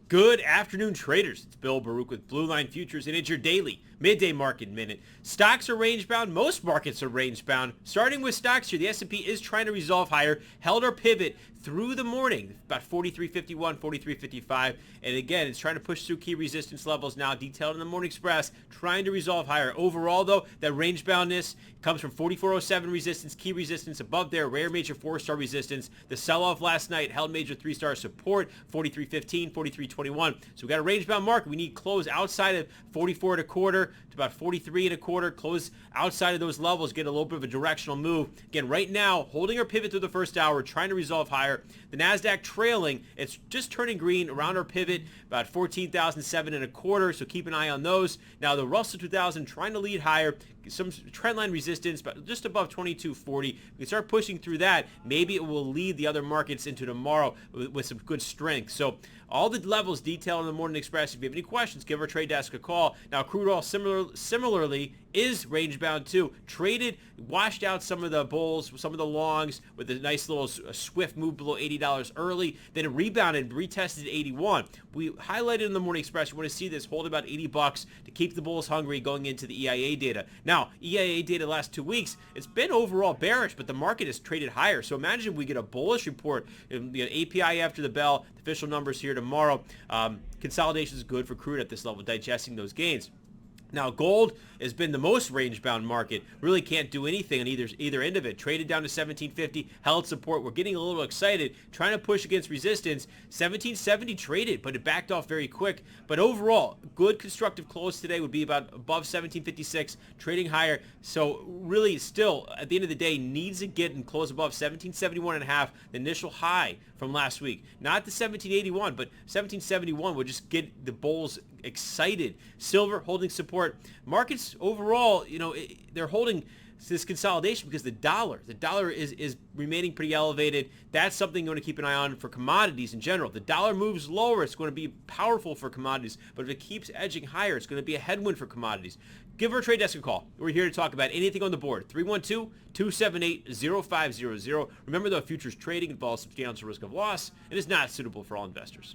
Good afternoon, traders. It's Bill Baruch with Blue Line Futures, and it's your daily midday market minute. Stocks are range-bound. Most markets are range-bound. Starting with stocks here, the S&P is trying to resolve higher, held our pivot through the morning, about 43.51, 43.55, and again, it's trying to push through key resistance levels now, detailed in the Morning Express, trying to resolve higher. Overall, though, that range-boundness comes from 44.07 resistance, key resistance above there, rare major 4-star resistance. The sell-off last night held major 3-star support, 43.15, 43.21. So we got a range-bound market. We need close outside of 44.25 to about 43.25. Close outside of those levels, get a little bit of a directional move. Again, right now, holding our pivot through the first hour, trying to resolve higher. The NASDAQ trailing, it's just turning green around our pivot, about 14,007.25. So keep an eye on those. Now the Russell 2000 trying to lead higher. Some trendline resistance, but just above 22.40. We can start pushing through that. Maybe it will lead the other markets into tomorrow with some good strength. So all the levels detailed in the Morning Express. If you have any questions, give our trade desk a call. Now, crude oil similarly is range-bound too. Traded, washed out some of the bulls, some of the longs with a nice little swift move below $80 early. Then it rebounded, retested 81. We highlighted in the Morning Express, you want to see this hold about $80 to keep the bulls hungry going into the EIA data. Now, EIA data the last 2 weeks, it's been overall bearish, but the market has traded higher. So imagine we get a bullish report, the API after the bell, the official numbers here tomorrow. Consolidation is good for crude at this level, digesting those gains. Now, gold has been the most range-bound market. Really can't do anything on either end of it. Traded down to 1750, held support. We're getting a little excited, trying to push against resistance. 1770 traded, but it backed off very quick. But overall, good constructive close today would be about above 1756, trading higher. So really, still, at the end of the day, needs to get and close above 1771.5, the initial high from last week. Not the 1781, but 1771 would just get the bulls excited. Silver holding support. Markets overall, they're holding this consolidation because the dollar is remaining pretty elevated. That's something you want to keep an eye on for commodities in general. The dollar moves lower, it's going to be powerful for commodities, but if it keeps edging higher, it's going to be a headwind for commodities. Give our trade desk a call. We're here to talk about anything on the board. 312-278-0500. Remember, though, futures trading involves substantial risk of loss and is not suitable for all investors.